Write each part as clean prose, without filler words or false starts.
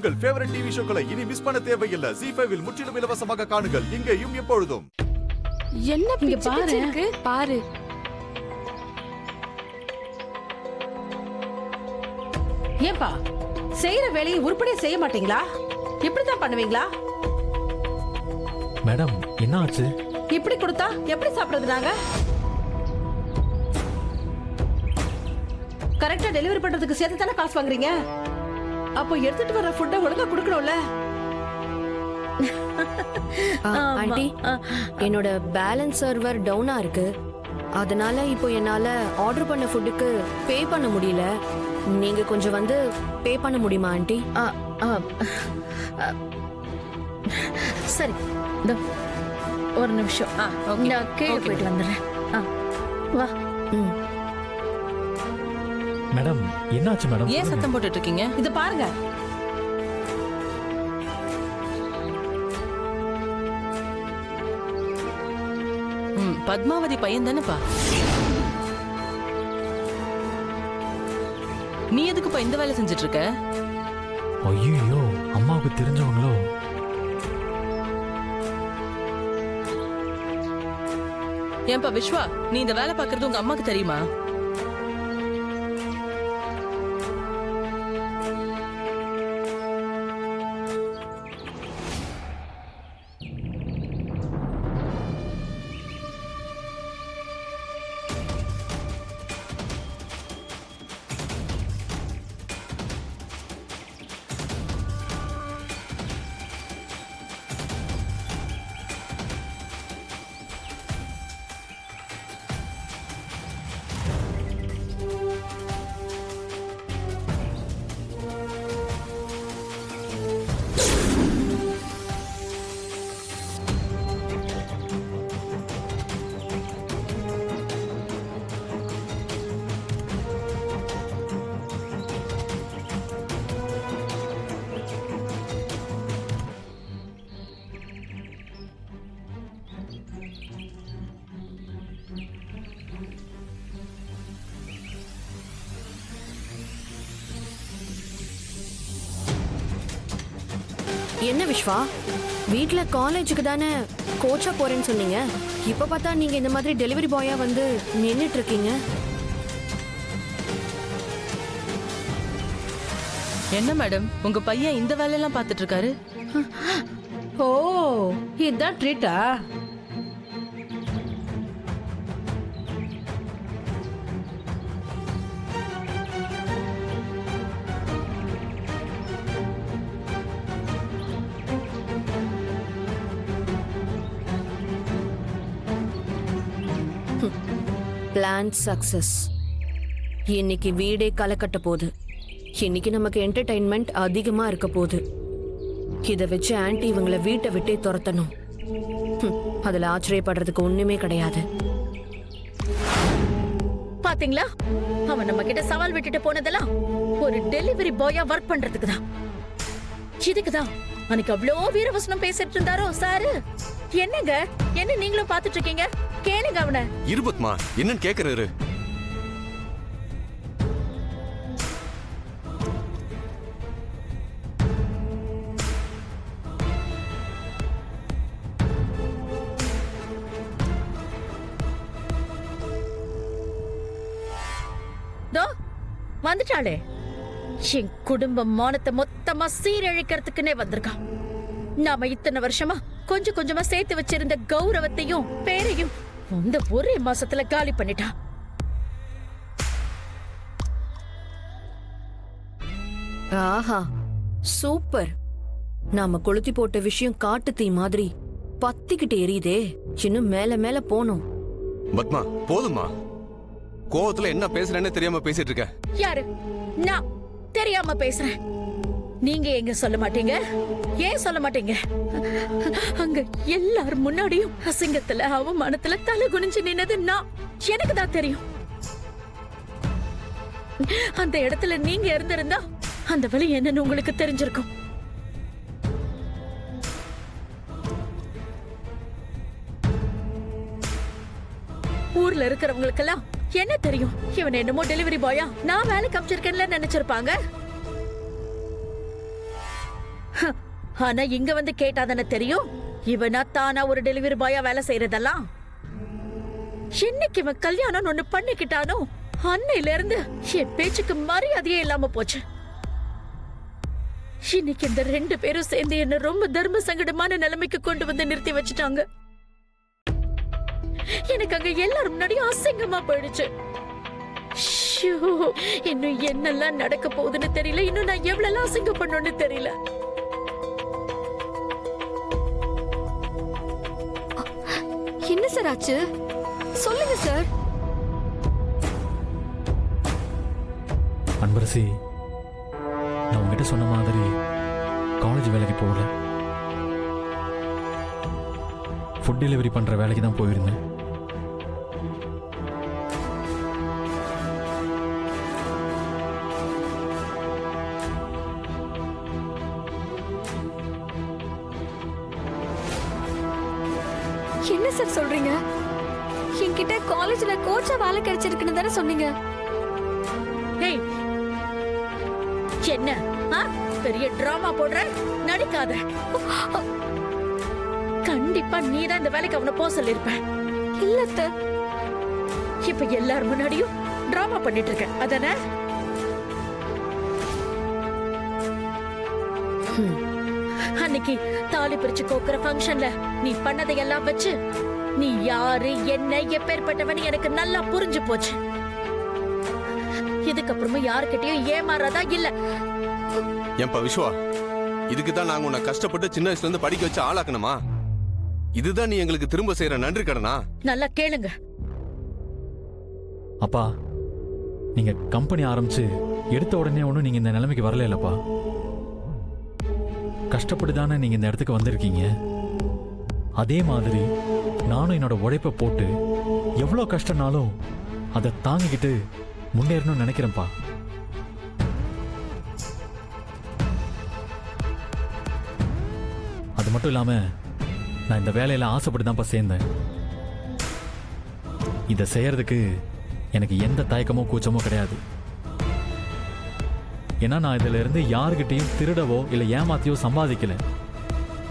உங்கள் favourite TV ஷோக்களை இனி miss பண்ண தேவையில்லை. ZEE5 இல் முற்றிலும் இலவசமாக காணுங்கள். இங்கேயும் எப்பொழுதும். என்ன பிச்சு இருக்கு பாரு. ஏன்பா செய்யற வேலையை உருப்படியா செய்ய மாட்டீங்களா? இப்படிதான் பண்ணுவீங்களா? மேடம் என்ன ஆச்சு? இப்படி கொடுத்தா எப்படி சாப்பிடுறது நாங்க? கரெக்டா டெலிவரி பண்றதுக்கு சேர்த்து தானே காசு வாங்குறீங்க. அப்போ எடுத்துட்டு வர ஃபுட்டை ஒழுங்கா கொடுக்கணும்ல. ஆண்டி, என்னோட பேலன்ஸ் சர்வர் டவுனா இருக்கு. அதனால இப்போ என்னால ஆர்டர் பண்ண ஃபுட்டுக்கு பே பண்ண முடியல. நீங்க கொஞ்சம் வந்து பே பண்ண முடியுமா ஆண்டி? சரி, ஒரு நிமிஷம். நான் கீழே போயிட்டு வந்துடுறேன். வா. மேடம் என்னாச்சு மேடம்? ஏன் சத்தம் போட்டுட்டு இருக்கீங்க? இது பாருங்க. பத்மாவதி பையன் தானேப்பா? நீ எதுக்குப்பா இந்த வேலை செஞ்சுட்டு இருக்க? ஐயோ, அம்மாவுக்கு தெரிஞ்சவங்களோ? ஏன்பா விஸ்வா, நீ இந்த வேலை பாக்குறது உங்க அம்மாக்கு தெரியுமா? என்ன விஸ்வா, வீட்ல காலேஜுக்கு தானே கோச்சா போறேன்னு சொன்னீங்க. இப்ப பார்த்தா நீங்க இந்த மாதிரி டெலிவரி பாயா வந்து நின்னுட்டு இருக்கீங்க. என்ன மேடம், உங்க பையன் இந்த வேலையெல்லாம் பார்த்துட்டு இருக்காரு? ஓ, இதுதான் ட்ரீட்டா? Plan success. இன்னைக்கு வீடே கலக்கட்ட போகுது. இன்னைக்கு நமக்கு என்டர்டைன்மெண்ட் அதிகமா இருக்க போகுது. இதை வச்சு ஆன்டி இவங்களை வீட்டை விட்டே துரத்தணும். அதுல ஆச்சரியப்படுறதுக்கு ஒண்ணுமே கிடையாது. பாத்தீங்களா, அவன் நம்ம கிட்ட சவால் விட்டுட்டு போனதெல்லாம் ஒரு டெலிவரி பாயா ஒர்க் பண்றதுக்கு தான். இதுக்குதான் அன்னைக்கு அவ்வளோ வீரவசனம் பேசிட்டு இருந்தாரோ சாரு. என்னங்க, என்ன நீங்களும் பாத்துட்டு இருக்கீங்க? கேளுங்க அவனை. இருபத்மா என்னன்னு கேக்குறாரு. வந்துட்டாளே, என் குடும்ப மானத்தை மொத்தமா சீரழிக்கிறதுக்குன்னே வந்திருக்கான். நாம இத்தனை வருஷமா கொஞ்சம் கொஞ்சமா சேர்த்து வச்சிருந்த கௌரவத்தையும் பேரையும் இந்த ஒரே மாசத்துல காலி பண்ணிட்டா. ஆஹா, சூப்பர். நாம கொளுத்தி போட்ட விஷயம் காட்டு தீ மாதிரி பத்திக்கிட்டு எரியுதே. இன்னும் மேல மேல போனோம். பத்மா போதுமா, கோவத்துல என்ன பேசுறேன்னு தெரியாம பேசிட்டு இருக்க. யாரு? நான் தெரியாம பேசுறேன். நீங்க எங்க சொல்ல மாட்டீங்க? ஏன் சொல்ல மாட்டீங்க? அங்க எல்லாரும் முன்னாடியும் அசிங்கத்துல அவமானத்துல தலை குனிஞ்சு நின்னது நான். எனக்கு தான் தெரியும். அந்த இடத்துல நீங்க இருந்திருந்தா அந்த வழி என்னன்னு உங்களுக்கு தெரிஞ்சிருக்கும். ஊர்ல இருக்கிறவங்களுக்கெல்லாம் என்ன தெரியும்? இவன் என்னமோ டெலிவரி பாயா நான் வேலை காமிச்சிருக்கேன்ல நினைச்சிருப்பாங்க. ஆனா இங்க வந்து கேட்டாதானே தெரியும் இவனா தானா ஒரு டெலிவரி பாயா வேலை செய்யறதெல்லாம். என்னைக்கு இவன் கல்யாணம் ஒண்ணு பண்ணிக்கிட்டானோ அன்னையில இருந்து என் பேச்சுக்கு மரியாதையே இல்லாம போச்சு. இன்னைக்கு இந்த 2 பேரும் சேர்ந்து என்ன ரொம்ப தர்ம சங்கடமான நிலைமைக்கு கொண்டு வந்து நிறுத்தி வச்சுட்டாங்க. எனக்கு அங்க எல்லாரும் முன்னாடியும் அசிங்கமா போயிடுச்சு. ஷோ, இன்னும் என்னெல்லாம் நடக்க போகுதுன்னு தெரியல. இன்னும் நான் எவ்வளவு அசிங்கப்படணும்னு தெரியல. என்ன சார் ஆச்சு? சொல்லுங்க சார். அன்பரசி, நான் உங்ககிட்ட சொன்ன மாதிரி காலேஜ் வேலைக்கு போகல, ஃபுட் டெலிவரி பண்ற வேலைக்கு தான் போயிருந்தேன். என்ன சார் சொல்றீங்க? என்கிட்ட காலேஜ்ல கோச்சா வேலை கிடைச்சிருக்குன்னு தானே சொன்னீங்க. ஏய், என்ன பெரிய டிராமா போடுற? நடிக்காத. கண்டிப்பா நீதான் இந்த வேலைக்கு அவனை போக சொல்லிருப்ப. இல்ல சார். இப்ப எல்லாரும் முன்னாடியும் டிராமா பண்ணிட்டு இருக்க அதானே? அன்னைக்கு தாலி பிரிச்சு கோக்குற ஃபங்க்ஷன்ல நீ பண்ணதையெல்லாம் வச்சு நீ யாரு என்ன எப்பேற்பட்டவன்னு எனக்கு நல்லா புரிஞ்சு போச்சு. இதுக்கப்புறமும் யாருக்கிட்டையும் ஏமாறதா இல்ல. ஏன்பா விஸ்வா, இதுக்கு தான் நாங்க உன்னை கஷ்டப்பட்டு சின்ன வயசுல இருந்து படிக்க வச்சு ஆளாக்கணுமா? இதுதான் நீ எங்களுக்கு திரும்ப செய்யற நன்றி கடனா? நல்லா கேளுங்க. அப்பா, நீங்க கம்பெனி ஆரம்பிச்சு எடுத்த உடனே ஒன்றும் நீங்க இந்த நிலைமைக்கு வரல இல்லப்பா. கஷ்டப்பட்டு தானே நீங்க இந்த இடத்துக்கு வந்திருக்கீங்க. அதே மாதிரி நானும் என்னோட உழைப்பை போட்டு எவ்வளோ கஷ்டம்னாலும் அதை தாங்கிக்கிட்டு முன்னேறணும்னு நினைக்கிறேன்ப்பா. அது மட்டும் இல்லாம நான் இந்த வேலையில ஆசைப்பட்டு தான்ப்பா சேர்ந்தேன். இதை செய்யறதுக்கு எனக்கு எந்த தயக்கமோ கூச்சமோ கிடையாது. ஏன்னா நான் இதுல இருந்து யாருக்கிட்டையும் திருடவோ இல்லை ஏமாத்தியோ சம்பாதிக்கல.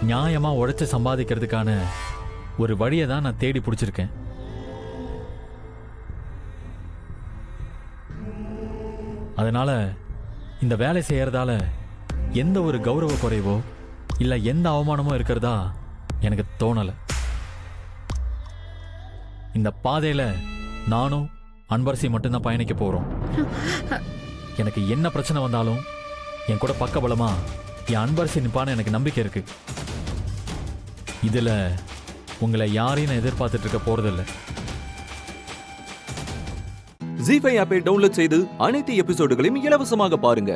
நியாயமா உழைச்சு சம்பாதிக்கிறதுக்கான ஒரு வழியை தான் நான் தேடி பிடிச்சிருக்கேன். அதனால இந்த வேலை செய்யறதால எந்த ஒரு கௌரவ குறைவோ இல்லை எந்த அவமானமோ இருக்கிறதா எனக்கு தோணலை. இந்த பாதையில நானும் அன்பரசி மட்டும்தான் பயணிக்க போறோம். எனக்கு என்ன பிரச்சனை வந்தாலும் என் கூட பக்கபலமா என் அன்பரசி நிப்பான்னு எனக்கு நம்பிக்கை இருக்கு. இதுல உங்களை யாரையும் நான் எதிர்பார்த்துட்டு இருக்க போறதில்லை. ஜீ5 ஆப்பை டவுன்லோட் செய்து அனைத்து எபிசோடுகளையும் இலவசமாக பாருங்க.